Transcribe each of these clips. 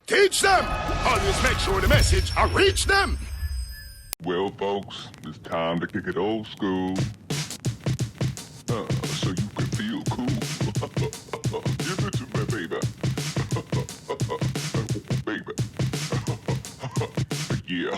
Teach them! Always make sure the message I reach them! Well, folks, it's time to kick it old school. So you can feel cool. Give it to me, baby. Baby. Yeah.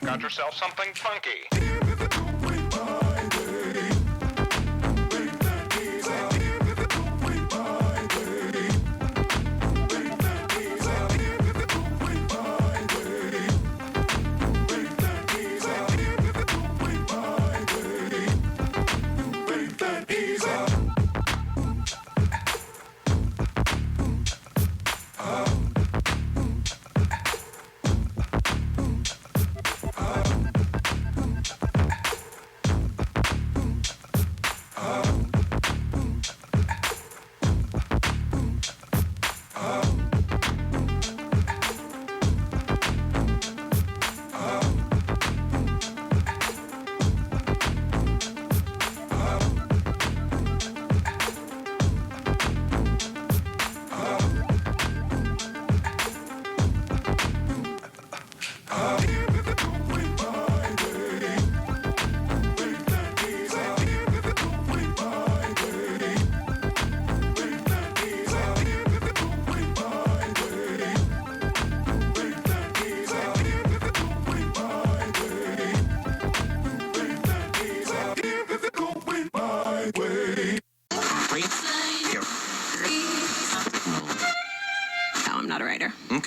Got yourself something funky.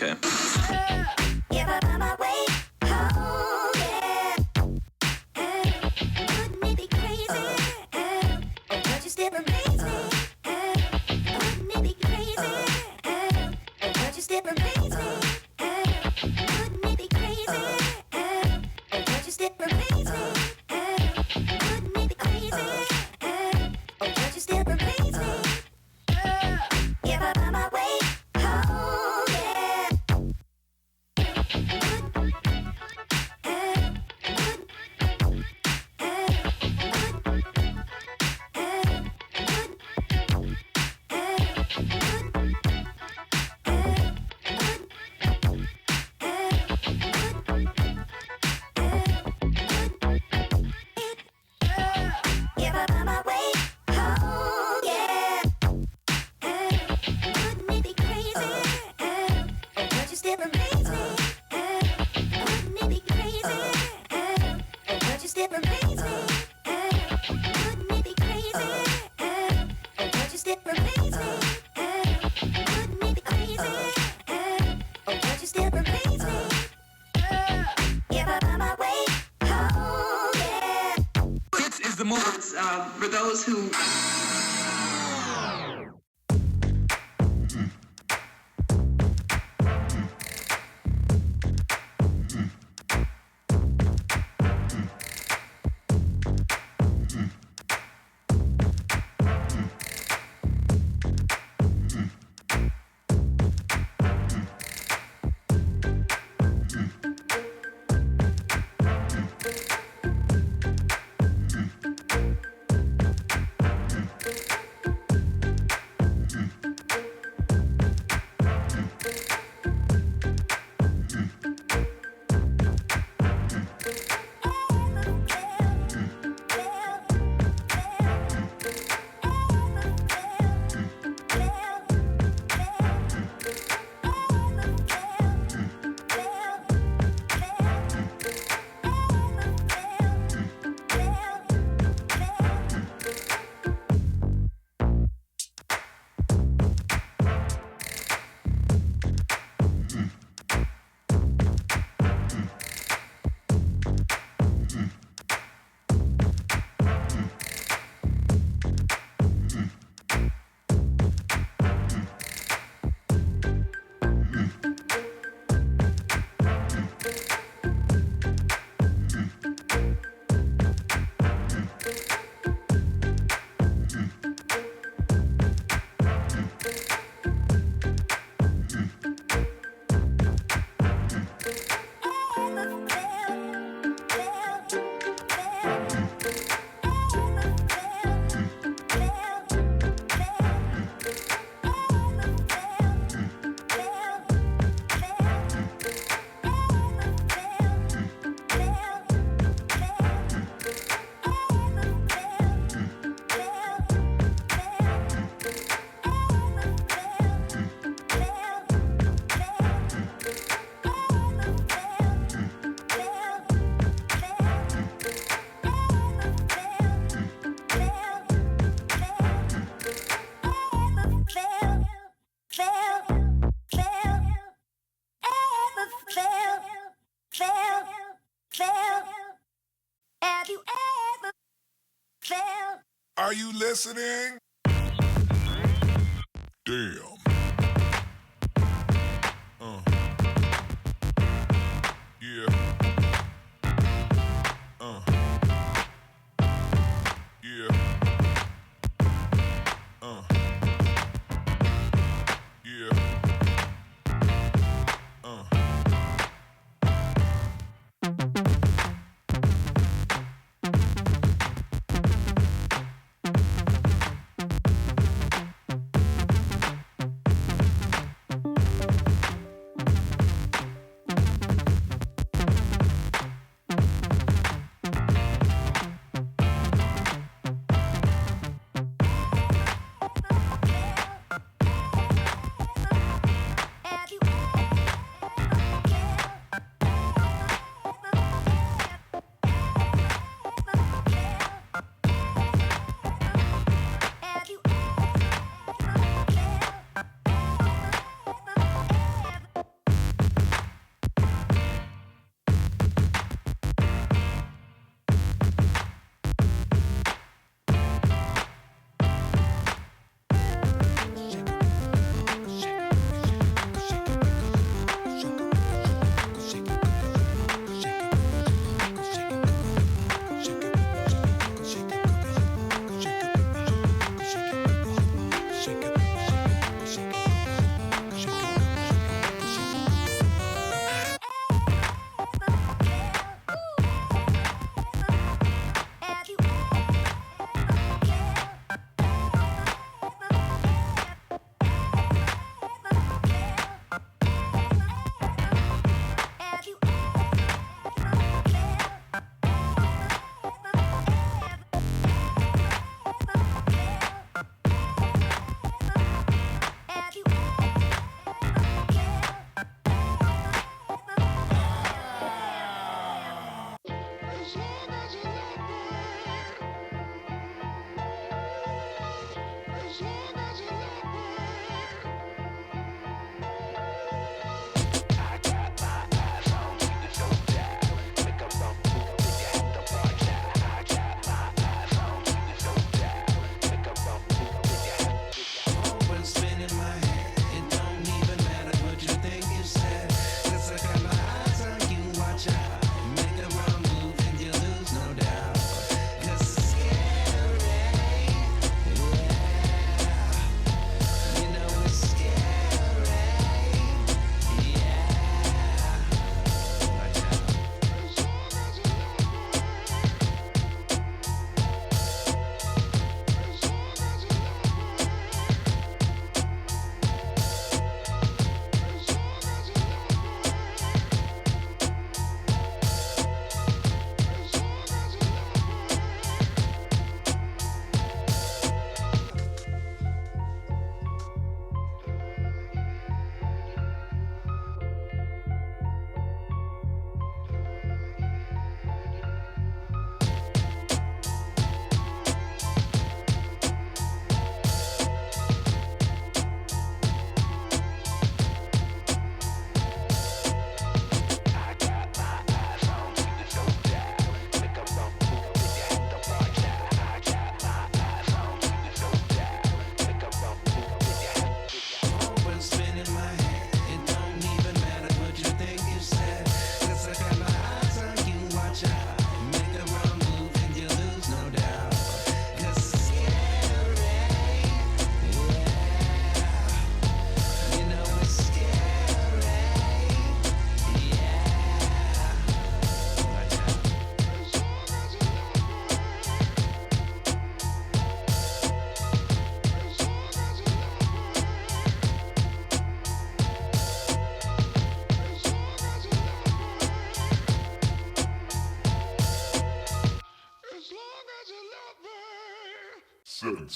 Okay. If I find my way home, yeah. Wouldn't it be crazy? But you still amaze me. Wouldn't it be crazy? But you still amaze me. Wouldn't it be crazy? But you still amaze me. Wouldn't it be crazy? But you still amaze me. If I find my way home, yeah. If I find my way home, yeah. Wouldn't it be crazy? But you still amaze me. Wouldn't it be crazy? But you still amaze me. Wouldn't it be crazy? But you still amaze me. Wouldn't it be crazy? But you still amaze me. If I find my way home, yeah. This is the moment for those who. Have you ever felt? Are you listening? Damn. Yeah. Yeah. Yeah.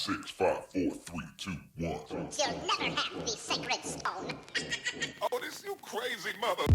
6, 5, 4, 3, 2, 1. You'll never have the sacred stone. Oh, this you crazy mother.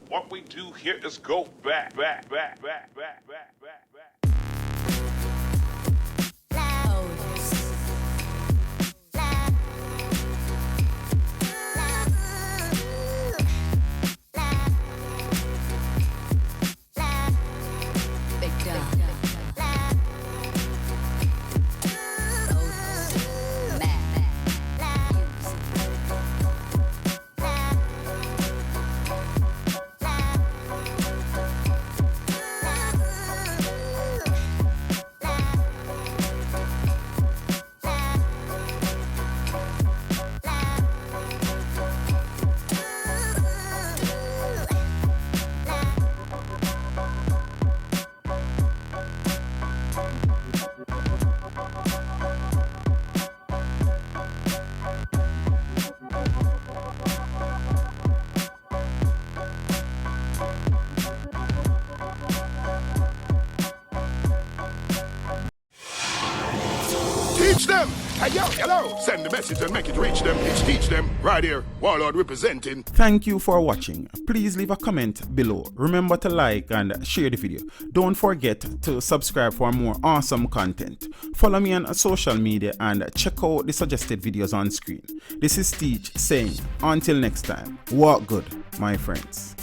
What we do here is go back. them. Hey, yo, hello. Send the message and make it reach them. It's teach them. Right here. Warlord representing. Thank you for watching. Please leave a comment below. Remember to like and share the video. Don't forget to subscribe for more awesome content. Follow me on social media and check out the suggested videos on screen. This is Teach saying, until next time, walk good, my friends.